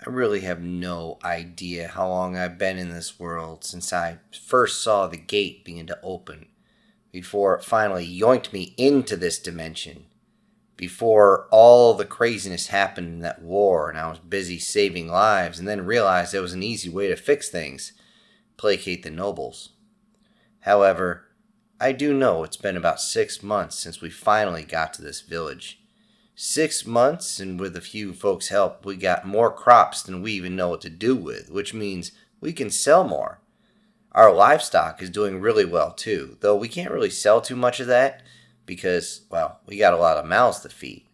I really have no idea how long I've been in this world since I first saw the gate begin to open, before it finally yoinked me into this dimension, before all the craziness happened in that war and I was busy saving lives and then realized there was an easy way to fix things: placate the nobles. However, I do know it's been about 6 months since we finally got to this village. 6 months, and with a few folks' help, we got more crops than we even know what to do with, which means we can sell more. Our livestock is doing really well too, though we can't really sell too much of that because, well, we got a lot of mouths to feed.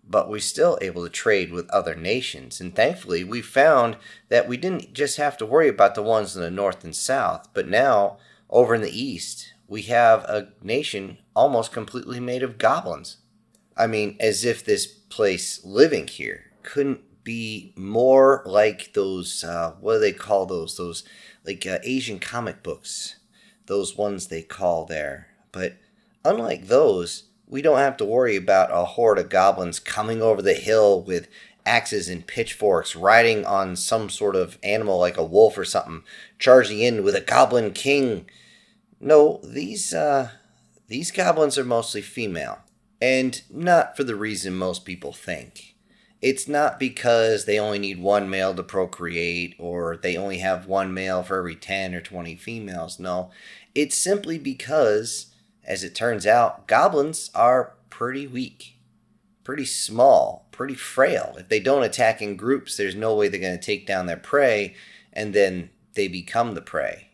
But we're still able to trade with other nations, and thankfully we found that we didn't just have to worry about the ones in the north and south, but now, over in the east, we have a nation almost completely made of goblins. I mean, as if this place living here couldn't be more like those, what do they call those? Those, like Asian comic books. Those ones they call there. But unlike those, we don't have to worry about a horde of goblins coming over the hill with axes and pitchforks, riding on some sort of animal like a wolf or something, charging in with a goblin king. No, these goblins are mostly female. And not for the reason most people think. It's not because they only need one male to procreate, or they only have one male for every 10 or 20 females. No, it's simply because, as it turns out, goblins are pretty weak, pretty small, pretty frail. If they don't attack in groups, there's no way they're going to take down their prey, and then they become the prey.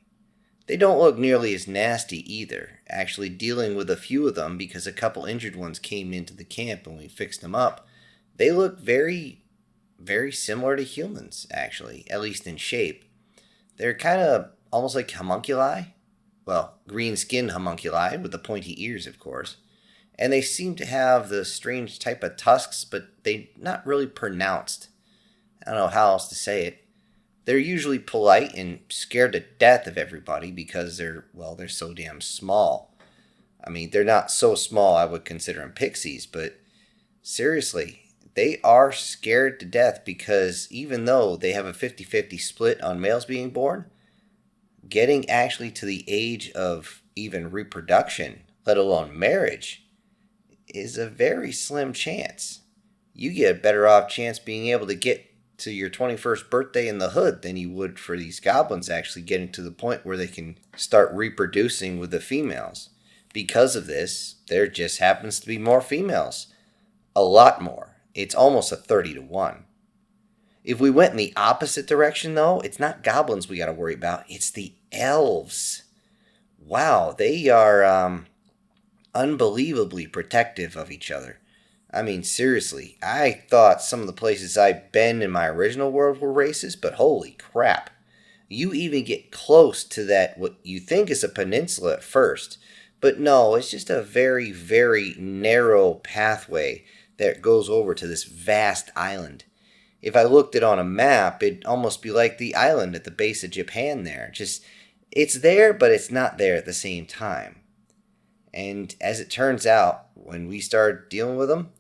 They don't look nearly as nasty either, actually dealing with a few of them because a couple injured ones came into the camp and we fixed them up. They look very, very similar to humans, actually, at least in shape. They're kind of almost like homunculi. Well, green-skinned homunculi with the pointy ears, of course. And they seem to have the strange type of tusks, but they're not really pronounced. I don't know how else to say it. They're usually polite and scared to death of everybody because they're so damn small. I mean, they're not so small I would consider them pixies, but seriously, they are scared to death because even though they have a 50-50 split on males being born, getting actually to the age of even reproduction, let alone marriage, is a very slim chance. You get a better off chance being able to get to your 21st birthday in the hood than you would for these goblins actually getting to the point where they can start reproducing with the females. Because of this, there just happens to be more females. A lot more. It's almost a 30-1. If we went in the opposite direction, though, it's not goblins we got to worry about. It's the elves. Wow, they are unbelievably protective of each other. I mean, seriously, I thought some of the places I've been in my original world were racist, but holy crap. You even get close to that, what you think is a peninsula at first, but no, it's just a very, very narrow pathway that goes over to this vast island. If I looked it on a map, it'd almost be like the island at the base of Japan there. Just, it's there, but it's not there at the same time. And as it turns out, when we started dealing with them,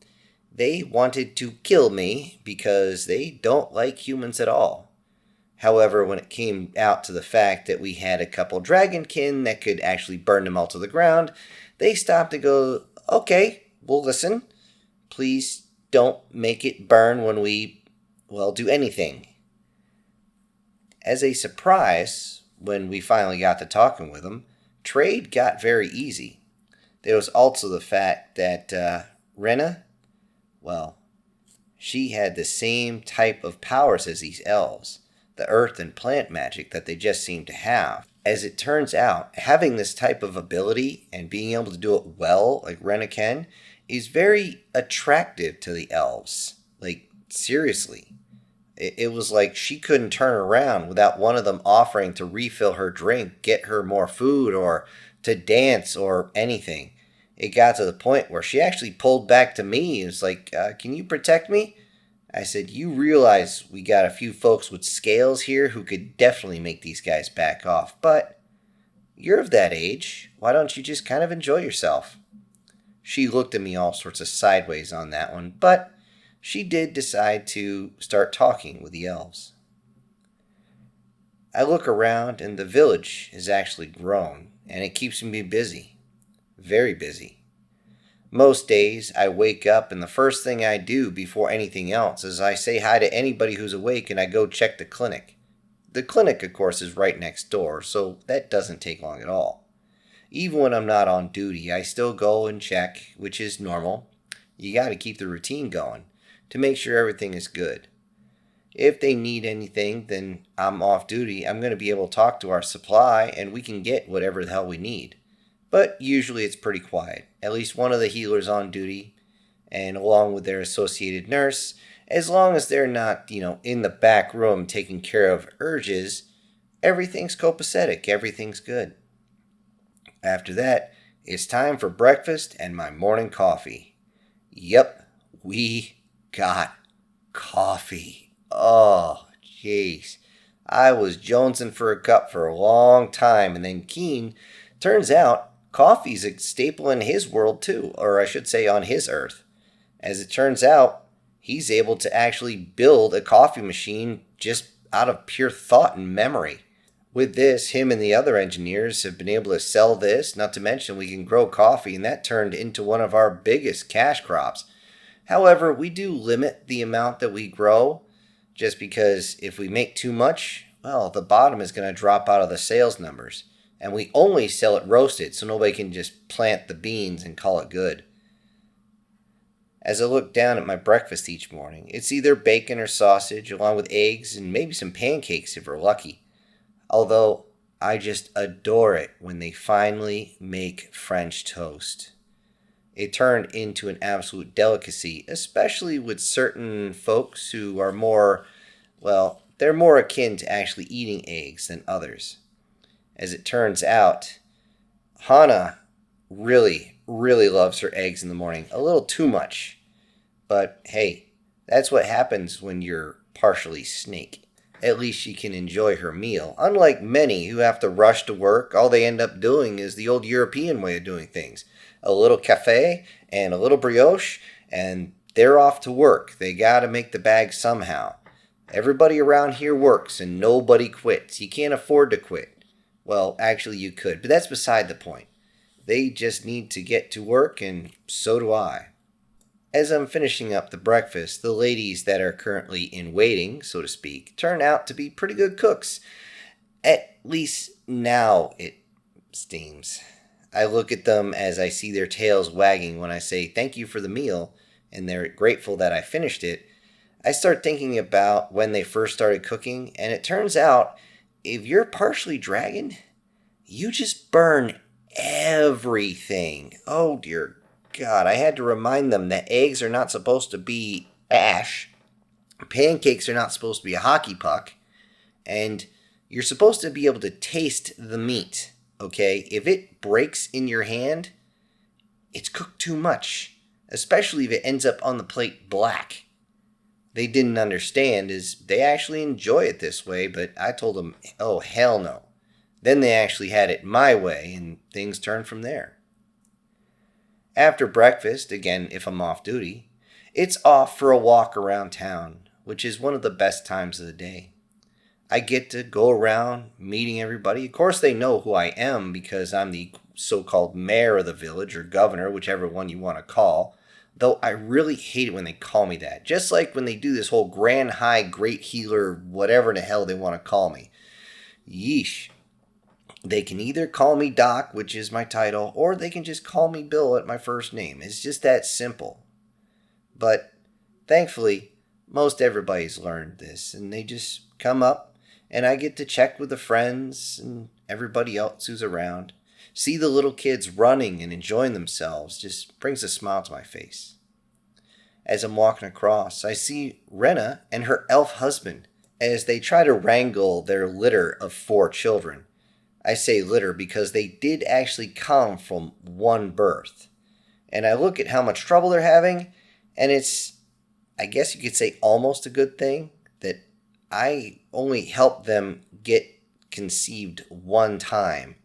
they wanted to kill me because they don't like humans at all. However, when it came out to the fact that we had a couple dragonkin that could actually burn them all to the ground, they stopped and go, okay, well listen, please don't make it burn when we, do anything. As a surprise, when we finally got to talking with them, trade got very easy. There was also the fact that Rena, she had the same type of powers as these elves, the earth and plant magic that they just seem to have. As it turns out, having this type of ability and being able to do it well, like Rena can, is very attractive to the elves. Like, seriously. It was like she couldn't turn around without one of them offering to refill her drink, get her more food, or to dance, or anything. It got to the point where she actually pulled back to me. It was like, can you protect me? I said, you realize we got a few folks with scales here who could definitely make these guys back off, but you're of that age. Why don't you just kind of enjoy yourself? She looked at me all sorts of sideways on that one, but she did decide to start talking with the elves. I look around and the village has actually grown, and it keeps me busy. Very busy. Most days I wake up and the first thing I do before anything else is I say hi to anybody who's awake and I go check the clinic. The clinic, of course, is right next door, so that doesn't take long at all. Even when I'm not on duty, I still go and check, which is normal. You gotta keep the routine going to make sure everything is good. If they need anything, then I'm off duty. I'm going to be able to talk to our supply and we can get whatever the hell we need. But usually it's pretty quiet. At least one of the healers on duty, and along with their associated nurse, as long as they're not, in the back room taking care of urges, everything's copacetic, everything's good. After that, it's time for breakfast and my morning coffee. Yep, we got coffee. Oh, jeez. I was jonesing for a cup for a long time, and then Keen, turns out, coffee's a staple in his world too, or I should say on his earth. As it turns out, he's able to actually build a coffee machine just out of pure thought and memory. With this, him and the other engineers have been able to sell this, not to mention we can grow coffee, and that turned into one of our biggest cash crops. However, we do limit the amount that we grow, just because if we make too much, well, the bottom is going to drop out of the sales numbers. And we only sell it roasted, so nobody can just plant the beans and call it good. As I look down at my breakfast each morning, it's either bacon or sausage, along with eggs and maybe some pancakes if we're lucky. Although, I just adore it when they finally make French toast. It turned into an absolute delicacy, especially with certain folks who are they're more akin to actually eating eggs than others. As it turns out, Hana really, really loves her eggs in the morning. A little too much. But hey, that's what happens when you're partially snake. At least she can enjoy her meal. Unlike many who have to rush to work, all they end up doing is the old European way of doing things. A little cafe and a little brioche, and they're off to work. They gotta make the bag somehow. Everybody around here works, and nobody quits. You can't afford to quit. Well, actually you could, but that's beside the point. They just need to get to work, and so do I. As I'm finishing up the breakfast, the ladies that are currently in waiting, so to speak, turn out to be pretty good cooks. At least now it seems. I look at them as I see their tails wagging when I say thank you for the meal, and they're grateful that I finished it. I start thinking about when they first started cooking, and it turns out, if you're partially dragon, you just burn everything. Oh dear God, I had to remind them that eggs are not supposed to be ash, pancakes are not supposed to be a hockey puck, and you're supposed to be able to taste the meat. Okay, if it breaks in your hand, it's cooked too much, especially if it ends up on the plate black. They didn't understand is they actually enjoy it this way, but I told them, oh, hell no. Then they actually had it my way, and things turned from there. After breakfast, again, if I'm off duty, it's off for a walk around town, which is one of the best times of the day. I get to go around meeting everybody. Of course, they know who I am because I'm the so-called mayor of the village or governor, whichever one you want to call. Though I really hate it when they call me that. Just like when they do this whole grand high great healer, whatever the hell they want to call me. Yeesh. They can either call me Doc, which is my title, or they can just call me Bill at my first name. It's just that simple. But thankfully, most everybody's learned this, and they just come up, and I get to check with the friends and everybody else who's around. See the little kids running and enjoying themselves just brings a smile to my face. As I'm walking across, I see Rena and her elf husband as they try to wrangle their litter of 4 children. I say litter because they did actually come from one birth. And I look at how much trouble they're having, and it's, I guess you could say, almost a good thing that I only helped them get conceived one time.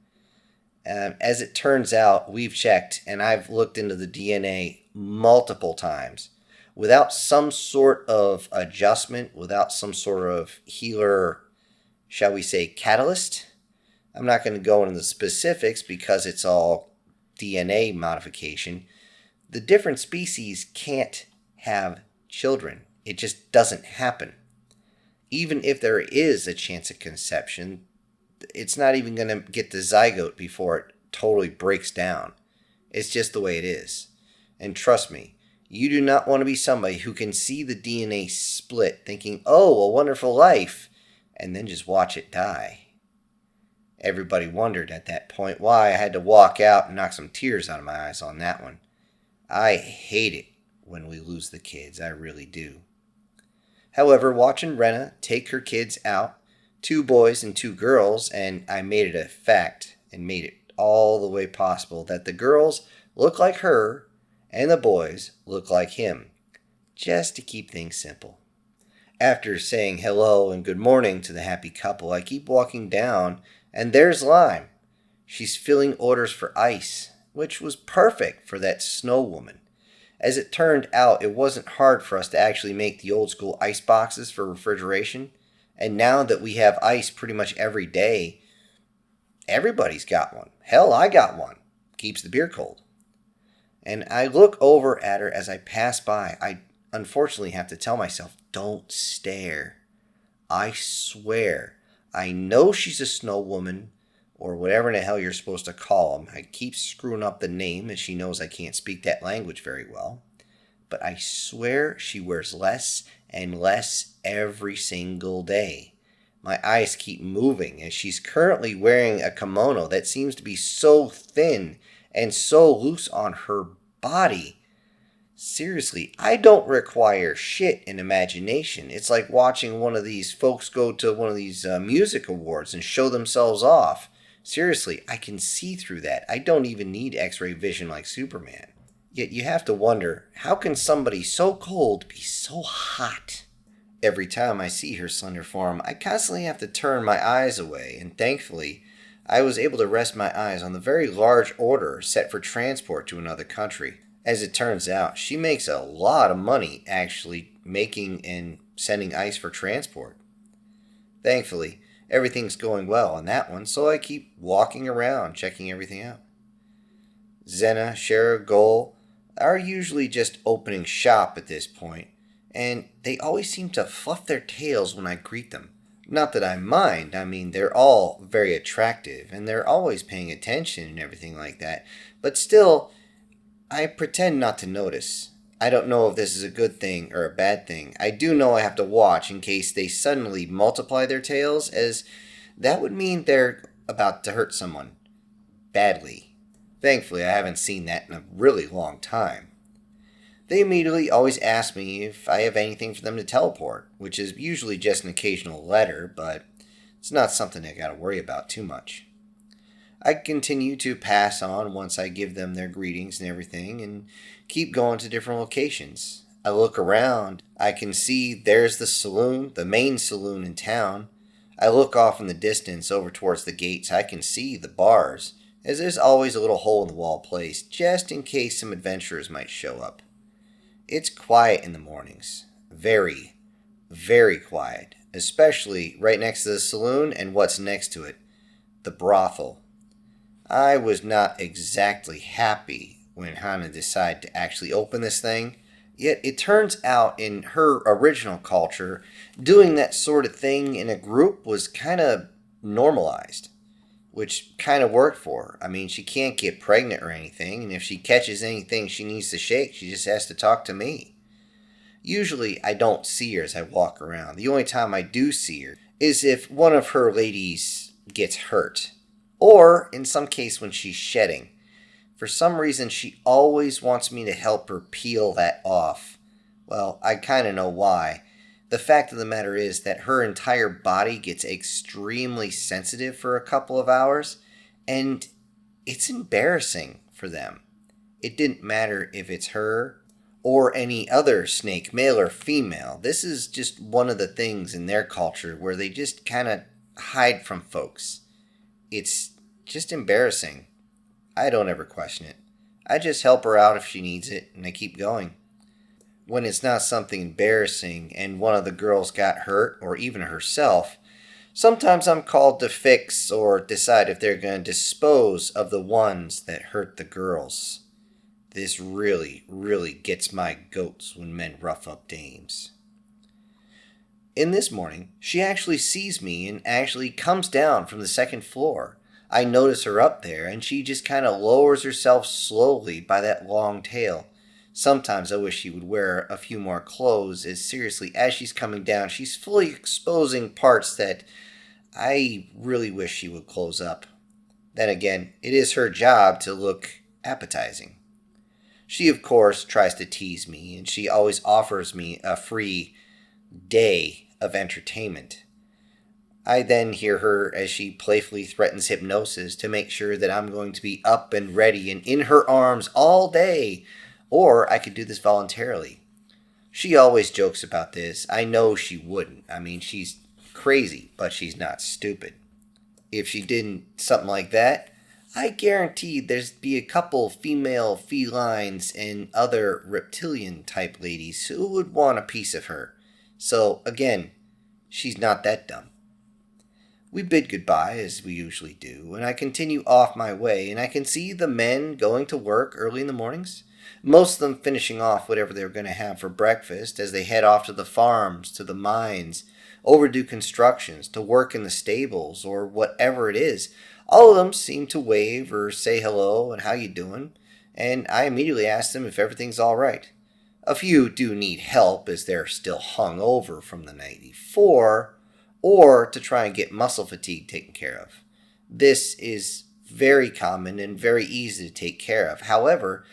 As it turns out, we've checked, and I've looked into the DNA multiple times. without some sort of adjustment, without some sort of healer, shall we say, catalyst. I'm not going to go into the specifics because it's all DNA modification. The different species can't have children. It just doesn't happen. Even if there is a chance of conception, it's not even going to get the zygote before it totally breaks down. It's just the way it is. And trust me, you do not want to be somebody who can see the DNA split thinking, oh, a wonderful life, and then just watch it die. Everybody wondered at that point why I had to walk out and knock some tears out of my eyes on that one. I hate it when we lose the kids, I really do. However, watching Rena take her kids out, 2 boys and 2 girls, and I made it a fact and made it all the way possible that the girls look like her and the boys look like him, just to keep things simple. After saying hello and good morning to the happy couple, I keep walking down, and there's Lime. She's filling orders for ice, which was perfect for that snow woman. As it turned out, it wasn't hard for us to actually make the old school ice boxes for refrigeration, and now that we have ice pretty much every day, everybody's got one. Hell, I got one. Keeps the beer cold. And I look over at her as I pass by. I unfortunately have to tell myself, don't stare. I swear, I know she's a snow woman, or whatever the hell you're supposed to call them. I keep screwing up the name as she knows I can't speak that language very well. But I swear she wears less and less every single day. My eyes keep moving as she's currently wearing a kimono that seems to be so thin and so loose on her body. Seriously, I don't require shit in imagination. It's like watching one of these folks go to one of these music awards and show themselves off. Seriously, I can see through that. I don't even need X-ray vision like Superman. Yet you have to wonder, how can somebody so cold be so hot? Every time I see her slender form, I constantly have to turn my eyes away, and thankfully, I was able to rest my eyes on the very large order set for transport to another country. As it turns out, she makes a lot of money actually making and sending ice for transport. Thankfully, everything's going well on that one, so I keep walking around, checking everything out. Zena, Shara, Goal are usually just opening shop at this point, and they always seem to fluff their tails when I greet them. Not that I mind, I mean, they're all very attractive, and they're always paying attention and everything like that, but still, I pretend not to notice. I don't know if this is a good thing or a bad thing. I do know I have to watch in case they suddenly multiply their tails, as that would mean they're about to hurt someone. Badly. Thankfully, I haven't seen that in a really long time. They immediately always ask me if I have anything for them to teleport, which is usually just an occasional letter, but it's not something I gotta worry about too much. I continue to pass on once I give them their greetings and everything, and keep going to different locations. I look around, I can see there's the saloon, the main saloon in town. I look off in the distance over towards the gates, I can see the bars, as there's always a little hole in the wall placed, just in case some adventurers might show up. It's quiet in the mornings. Very, very quiet. Especially right next to the saloon and what's next to it, the brothel. I was not exactly happy when Hannah decided to actually open this thing. Yet it turns out in her original culture, doing that sort of thing in a group was kind of normalized. Which kind of worked for her. I mean, she can't get pregnant or anything, and if she catches anything she needs to shake, she just has to talk to me. Usually, I don't see her as I walk around. The only time I do see her is if one of her ladies gets hurt, or in some case when she's shedding. For some reason, she always wants me to help her peel that off. Well, I kind of know why. The fact of the matter is that her entire body gets extremely sensitive for a couple of hours, and it's embarrassing for them. It didn't matter if it's her or any other snake, male or female. This is just one of the things in their culture where they just kind of hide from folks. It's just embarrassing. I don't ever question it. I just help her out if she needs it, and I keep going. when it's not something embarrassing and one of the girls got hurt, or even herself, sometimes I'm called to fix or decide if they're going to dispose of the ones that hurt the girls. This really, really gets my goats when men rough up dames. In this morning, she actually sees me and actually comes down from the second floor. I notice her up there, and she just kind of lowers herself slowly by that long tail. Sometimes I wish she would wear a few more clothes, as seriously, as she's coming down, she's fully exposing parts that I really wish she would close up. Then again, it is her job to look appetizing. She, of course, tries to tease me, and she always offers me a free day of entertainment. I then hear her as she playfully threatens hypnosis to make sure that I'm going to be up and ready and in her arms all day, or I could do this voluntarily. She always jokes about this. I know she wouldn't. I mean, she's crazy, but she's not stupid. If she didn't something like that, I guarantee there'd be a couple female felines and other reptilian type ladies who would want a piece of her. So, again, she's not that dumb. We bid goodbye, as we usually do, and I continue off my way, and I can see the men going to work early in the mornings, most of them finishing off whatever they're going to have for breakfast as they head off to the farms, to the mines, overdue constructions, to work in the stables, or whatever it is. All of them seem to wave or say hello and how you doing, and I immediately ask them if everything's all right. A few do need help as they're still hung over from the night before, or to try and get muscle fatigue taken care of. This is very common and very easy to take care of. However,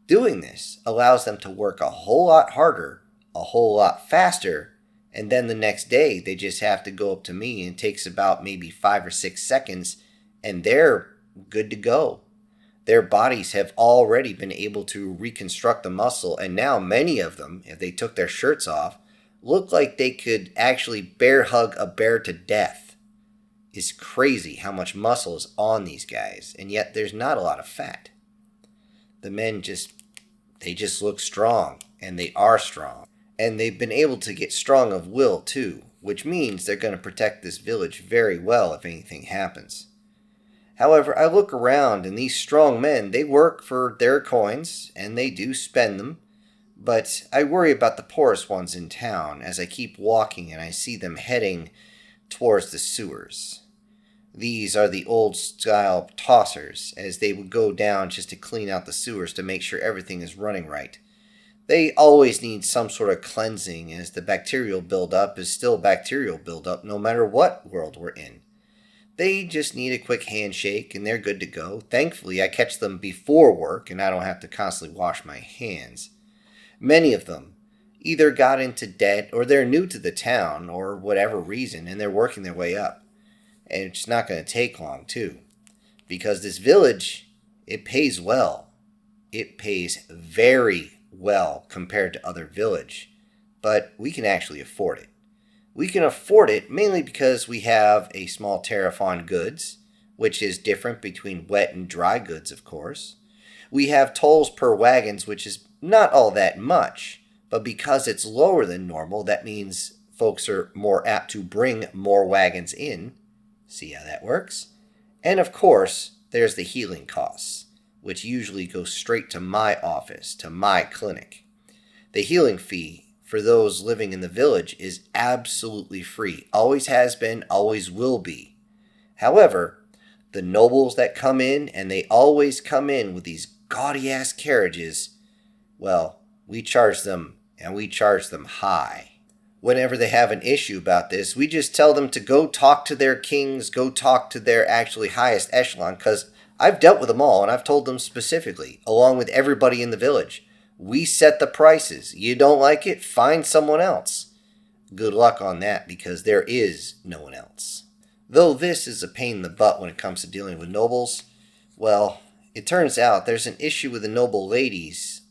doing this allows them to work a whole lot harder, a whole lot faster, and then the next day they just have to go up to me, and it takes about maybe 5 or 6 seconds, and they're good to go. Their bodies have already been able to reconstruct the muscle, and now many of them, if they took their shirts off, look like they could actually bear hug a bear to death. It's crazy how much muscle is on these guys, and yet there's not a lot of fat. The men just look strong, and they are strong. And they've been able to get strong of will too, which means they're going to protect this village very well if anything happens. However, I look around, and these strong men, they work for their coins, and they do spend them. But I worry about the poorest ones in town as I keep walking and I see them heading towards the sewers. These are the old-style tossers, as they would go down just to clean out the sewers to make sure everything is running right. They always need some sort of cleansing, as the bacterial buildup is still bacterial buildup no matter what world we're in. They just need a quick handshake and they're good to go. Thankfully, I catch them before work and I don't have to constantly wash my hands. Many of them either got into debt or they're new to the town or whatever reason, and they're working their way up. And it's not going to take long too, because this village, it pays well. It pays very well compared to other village, but we can actually afford it. We can afford it mainly because we have a small tariff on goods, which is different between wet and dry goods, of course. We have tolls per wagons, which is not all that much, but because it's lower than normal, that means folks are more apt to bring more wagons in. See how that works? And of course, there's the healing costs, which usually go straight to my office, to my clinic. The healing fee for those living in the village is absolutely free. Always has been, always will be. However, the nobles that come in, and they always come in with these gaudy-ass carriages, well, we charge them, and we charge them high. Whenever they have an issue about this, we just tell them to go talk to their kings, go talk to their actually highest echelon, because I've dealt with them all, and I've told them specifically, along with everybody in the village, we set the prices. You don't like it? Find someone else. Good luck on that, because there is no one else. Though this is a pain in the butt when it comes to dealing with nobles, well, it turns out there's an issue with the noble ladies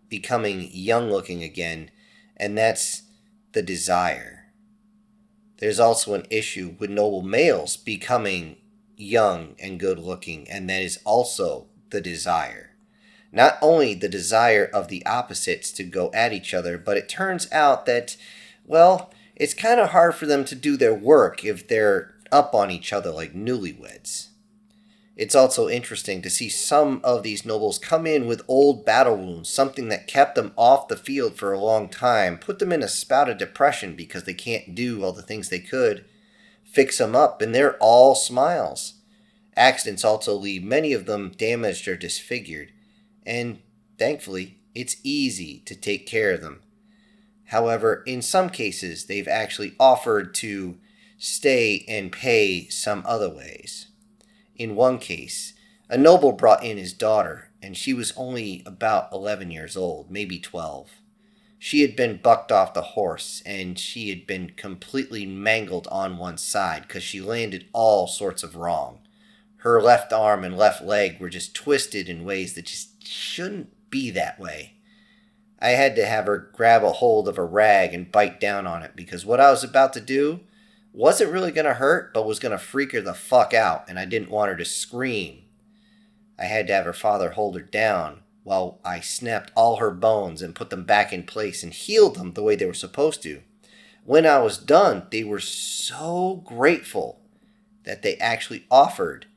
becoming young-looking again, and that's the desire. There's also an issue with noble males becoming young and good-looking, and that is also the desire. Not only the desire of the opposites to go at each other, but it turns out that, well, it's kind of hard for them to do their work if they're up on each other like newlyweds. It's also interesting to see some of these nobles come in with old battle wounds, something that kept them off the field for a long time, put them in a spout of depression because they can't do all the things they could, fix them up, and they're all smiles. Accidents also leave many of them damaged or disfigured, and thankfully, it's easy to take care of them. However, in some cases, they've actually offered to stay and pay some other ways. In one case, a noble brought in his daughter, and she was only about 11 years old, maybe 12. She had been bucked off the horse, and she had been completely mangled on one side because she landed all sorts of wrong. Her left arm and left leg were just twisted in ways that just shouldn't be that way. I had to have her grab a hold of a rag and bite down on it because what I was about to do wasn't really going to hurt, but was going to freak her the fuck out, and I didn't want her to scream. I had to have her father hold her down while I snapped all her bones and put them back in place and healed them the way they were supposed to. When I was done, they were so grateful that they actually offered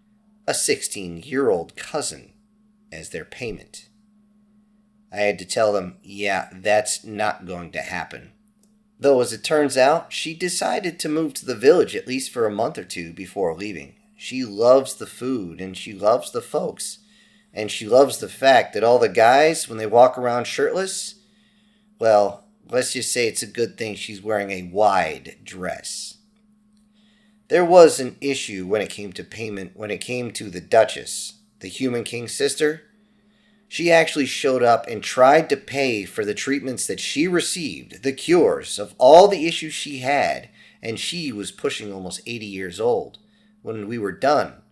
a 16-year-old cousin as their payment. I had to tell them, yeah, that's not going to happen. Though, as it turns out, she decided to move to the village at least for a month or two before leaving. She loves the food, and she loves the folks. And she loves the fact that all the guys, when they walk around shirtless, well, let's just say it's a good thing she's wearing a wide dress. There was an issue when it came to payment, when it came to the duchess, the human king's sister. She actually showed up and tried to pay for the treatments that she received, the cures of all the issues she had, and she was pushing almost 80 years old. When we were done,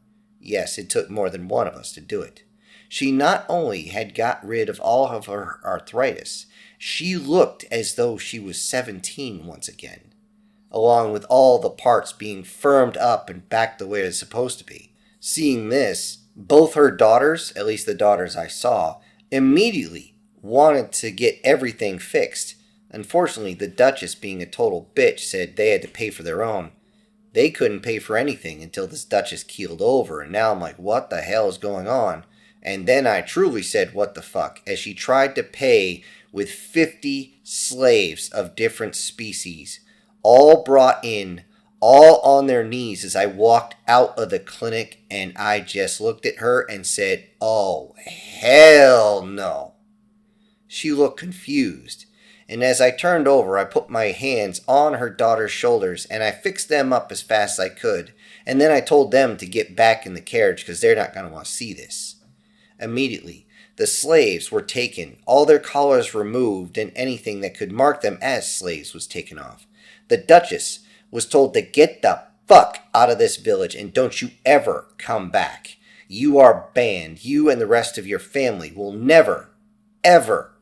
yes, it took more than one of us to do it. She not only had got rid of all of her arthritis, she looked as though she was 17 once again, along with all the parts being firmed up and back the way it's supposed to be. Seeing this, both her daughters, at least the daughters I saw, immediately wanted to get everything fixed. Unfortunately, the duchess, being a total bitch, said they had to pay for their own. They couldn't pay for anything until this duchess keeled over, and now I'm like, what the hell is going on? And then I truly said, what the fuck, as she tried to pay with 50 slaves of different species, all brought in, all on their knees as I walked out of the clinic, and I just looked at her and said, oh, hell no. She looked confused, and as I turned over, I put my hands on her daughter's shoulders, and I fixed them up as fast as I could, and then I told them to get back in the carriage because they're not going to want to see this. Immediately, the slaves were taken, all their collars removed, and anything that could mark them as slaves was taken off. The duchess was told to get the fuck out of this village and don't you ever come back. You are banned. You and the rest of your family will never, ever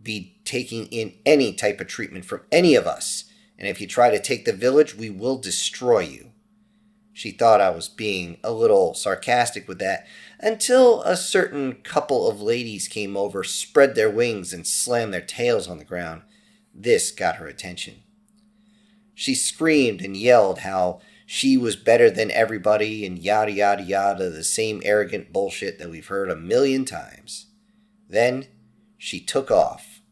be taking in any type of treatment from any of us. And if you try to take the village, we will destroy you. She thought I was being a little sarcastic with that until a certain couple of ladies came over, spread their wings, and slammed their tails on the ground. This got her attention. She screamed and yelled how she was better than everybody and yada yada yada, the same arrogant bullshit that we've heard a million times. Then she took off.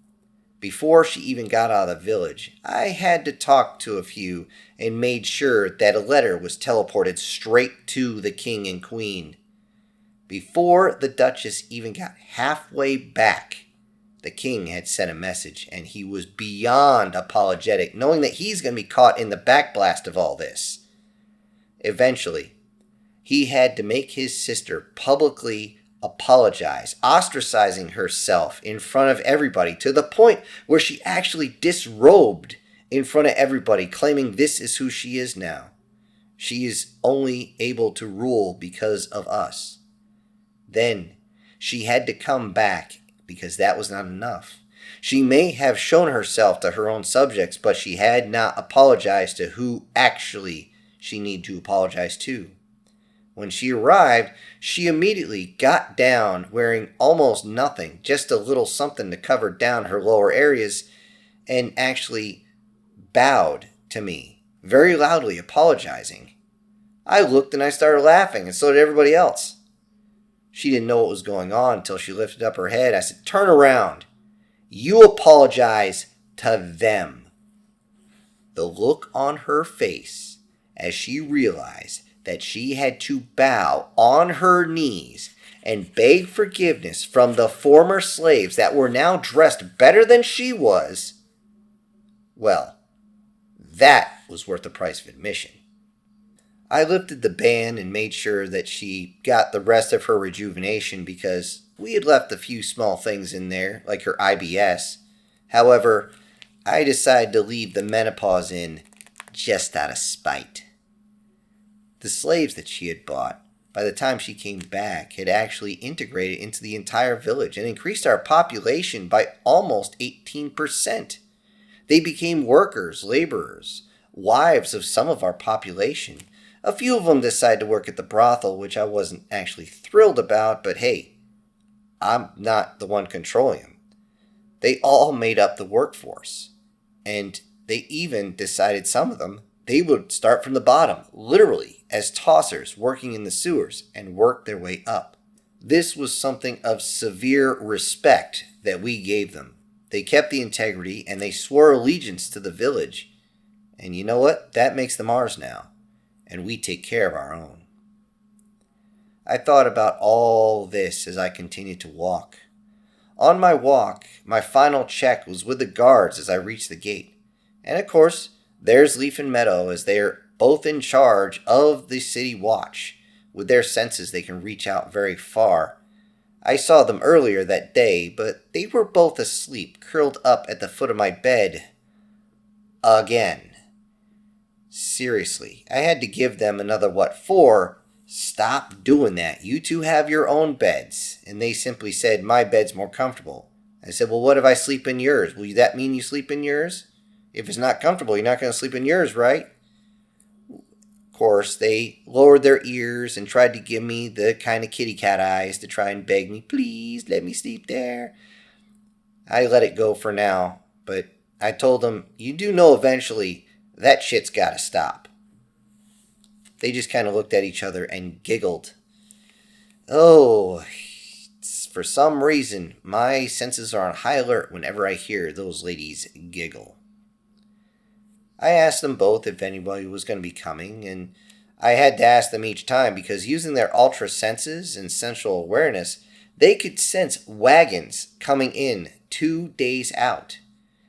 Before she even got out of the village, I had to talk to a few and made sure that a letter was teleported straight to the king and queen. Before the duchess even got halfway back, the king had sent a message, and he was beyond apologetic, knowing that he's going to be caught in the backblast of all this. Eventually, he had to make his sister publicly apologize, ostracizing herself in front of everybody to the point where she actually disrobed in front of everybody, claiming this is who she is now. She is only able to rule because of us. Then she had to come back because that was not enough. She may have shown herself to her own subjects, but she had not apologized to who actually she needed to apologize to. When she arrived, she immediately got down wearing almost nothing, just a little something to cover down her lower areas, and actually bowed to me, very loudly apologizing. I looked and I started laughing, and so did everybody else. She didn't know what was going on until she lifted up her head. I said, "Turn around. You apologize to them." The look on her face as she realized that she had to bow on her knees and beg forgiveness from the former slaves that were now dressed better than she was, well, that was worth the price of admission. I lifted the band and made sure that she got the rest of her rejuvenation because we had left a few small things in there, like her IBS. However, I decided to leave the menopause in just out of spite. The slaves that she had bought, by the time she came back, had actually integrated into the entire village and increased our population by almost 18%. They became workers, laborers, wives of some of our population. A few of them decided to work at the brothel, which I wasn't actually thrilled about, but hey, I'm not the one controlling them. They all made up the workforce. And they even decided, some of them, they would start from the bottom, literally, as tossers working in the sewers, and work their way up. This was something of severe respect that we gave them. They kept the integrity, and they swore allegiance to the village. And you know what? That makes them ours now. And we take care of our own. I thought about all this as I continued to walk. On my walk, my final check was with the guards as I reached the gate. And of course, there's Leaf and Meadow, as they are both in charge of the city watch. With their senses, they can reach out very far. I saw them earlier that day, but they were both asleep, curled up at the foot of my bed. Again. Seriously, I had to give them another 4. Stop doing that. You two have your own beds. And they simply said, my bed's more comfortable. I said, well, what if I sleep in yours? Will that mean you sleep in yours? If it's not comfortable, you're not going to sleep in yours, right? Of course, they lowered their ears and tried to give me the kind of kitty cat eyes to try and beg me, please let me sleep there. I let it go for now, but I told them, you do know eventually that shit's got to stop. They just kind of looked at each other and giggled. Oh, for some reason, my senses are on high alert whenever I hear those ladies giggle. I asked them both if anybody was going to be coming, and I had to ask them each time because using their ultra senses and sensual awareness, they could sense wagons coming in 2 days out.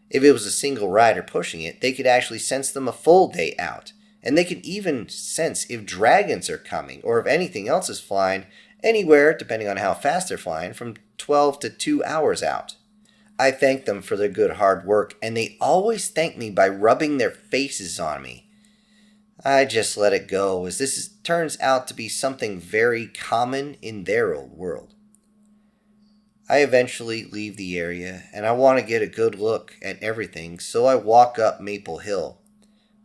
If it was a single rider pushing it, they could actually sense them a full day out. And they could even sense if dragons are coming or if anything else is flying anywhere, depending on how fast they're flying, from 12 to 2 hours out. I thank them for their good hard work, and they always thank me by rubbing their faces on me. I just let it go, as turns out to be something very common in their old world. I eventually leave the area, and I want to get a good look at everything, so I walk up Maple Hill.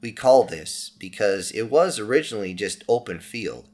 We call this because it was originally just open field.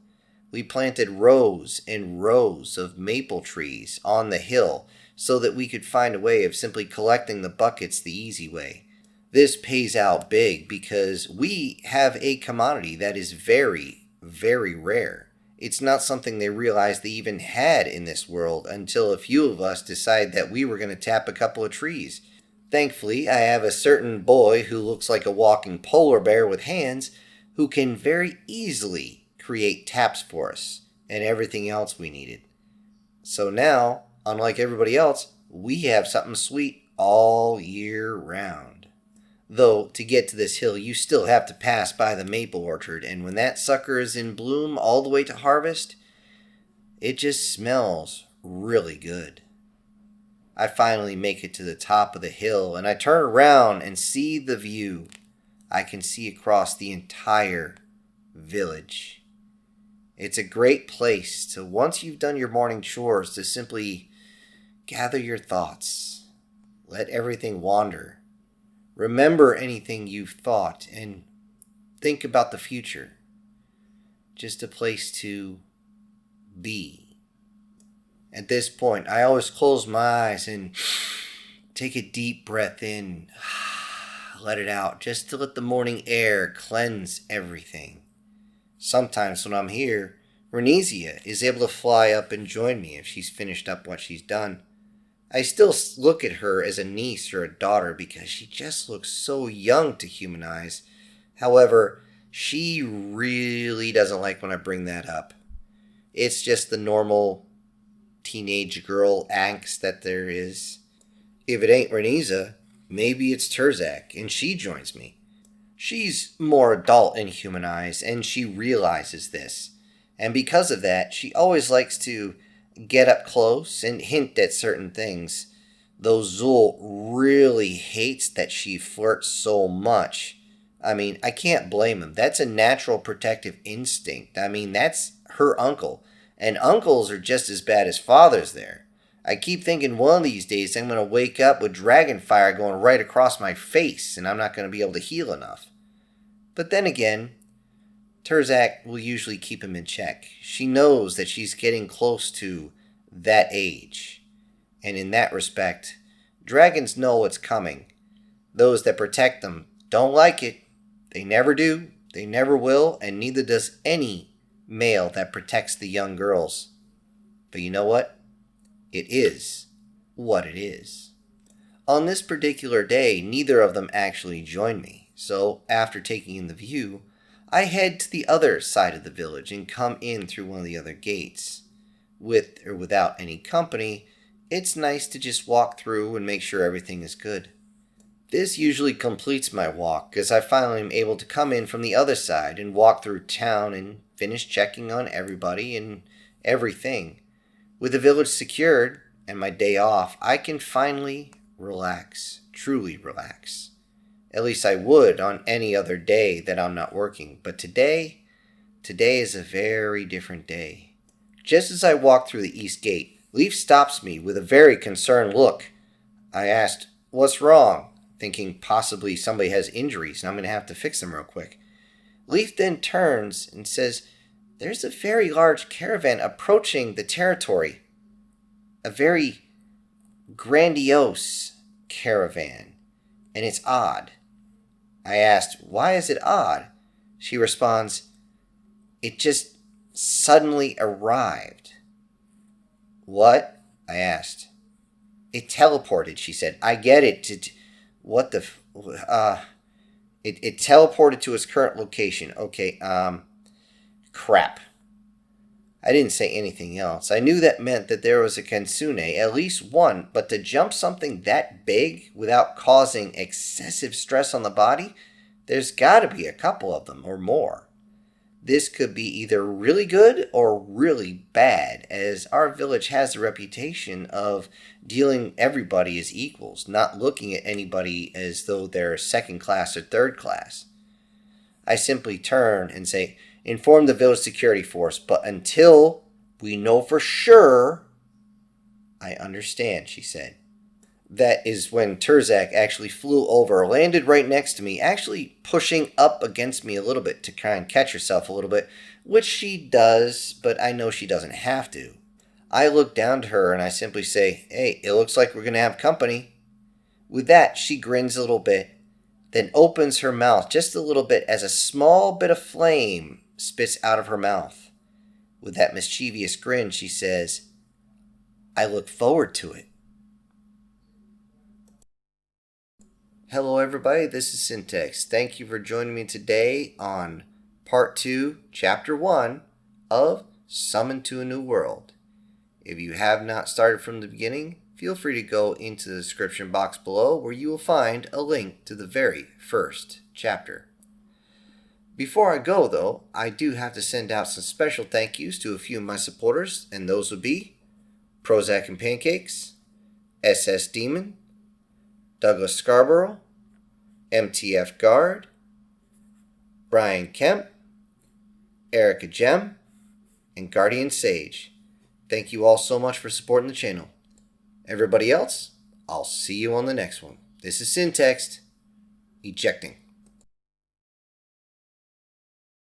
We planted rows and rows of maple trees on the hill so that we could find a way of simply collecting the buckets the easy way. This pays out big because we have a commodity that is very, very rare. It's not something they realized they even had in this world until a few of us decided that we were going to tap a couple of trees. Thankfully, I have a certain boy who looks like a walking polar bear with hands who can very easily create taps for us and everything else we needed. So now, unlike everybody else, we have something sweet all year round. Though, to get to this hill, you still have to pass by the maple orchard, and when that sucker is in bloom all the way to harvest, it just smells really good. I finally make it to the top of the hill, and I turn around and see the view. I can see across the entire village. It's a great place to, once you've done your morning chores, to simply gather your thoughts. Let everything wander. Remember anything you've thought, and think about the future. just a place to be. At this point, I always close my eyes and take a deep breath in, let it out, just to let the morning air cleanse everything. Sometimes when I'm here, Renizia is able to fly up and join me if she's finished up what she's done. I still look at her as a niece or a daughter because she just looks so young to human eyes. However, she really doesn't like when I bring that up. It's just the normal teenage girl angst that there is. If it ain't Renizia, maybe it's Terzak, and she joins me. She's more adult in human eyes, and she realizes this. And because of that, she always likes to get up close and hint at certain things. Though Zul really hates that she flirts so much. I mean, I can't blame him. That's a natural protective instinct. I mean, that's her uncle. And uncles are just as bad as fathers there. I keep thinking one of these days I'm going to wake up with dragon fire going right across my face and I'm not going to be able to heal enough. But then again, Terzak will usually keep him in check. She knows that she's getting close to that age. And in that respect, dragons know what's coming. Those that protect them don't like it. They never do, they never will, and neither does any male that protects the young girls. But you know what? It is what it is. On this particular day, neither of them actually joined me. So, after taking in the view, I head to the other side of the village and come in through one of the other gates. With or without any company, it's nice to just walk through and make sure everything is good. This usually completes my walk, as I finally am able to come in from the other side and walk through town and finish checking on everybody and everything. With the village secured and my day off, I can finally relax, truly relax. At least I would on any other day that I'm not working. But today is a very different day. Just as I walk through the east gate, Leaf stops me with a very concerned look. I asked, "What's wrong?" thinking possibly somebody has injuries and I'm going to have to fix them real quick. Leaf then turns and says, "There's a very large caravan approaching the territory. A very grandiose caravan, and it's odd." I asked, "Why is it odd?" She responds, "It just suddenly arrived." "What?" I asked. "It teleported," she said. "I get it. What the... It teleported to its current location. Okay, crap." I didn't say anything else. I knew that meant that there was a Kensune, at least one, but to jump something that big without causing excessive stress on the body, there's got to be a couple of them or more. This could be either really good or really bad, as our village has the reputation of dealing everybody as equals, not looking at anybody as though they're second class or third class. I simply turn and say, "Inform the village security force, but until we know for sure..." "I understand," she said. That is when Terzak actually flew over, landed right next to me, actually pushing up against me a little bit to try and catch herself a little bit, which she does, but I know she doesn't have to. I look down to her and I simply say, "Hey, it looks like we're going to have company." With that, she grins a little bit, then opens her mouth just a little bit as a small bit of flame spits out of her mouth. With that mischievous grin, she says, "I look forward to it." Hello everybody, this is Syntax. Thank you for joining me today on Part 2, Chapter 1 of Summon to a New World. If you have not started from the beginning, feel free to go into the description box below where you will find a link to the very first chapter. Before I go though, I do have to send out some special thank yous to a few of my supporters, and those would be Prozac and Pancakes, SS Demon, Douglas Scarborough, MTF Guard, Brian Kemp, Erica Gem, and Guardian Sage. Thank you all so much for supporting the channel. Everybody else, I'll see you on the next one. This is Syntax, ejecting.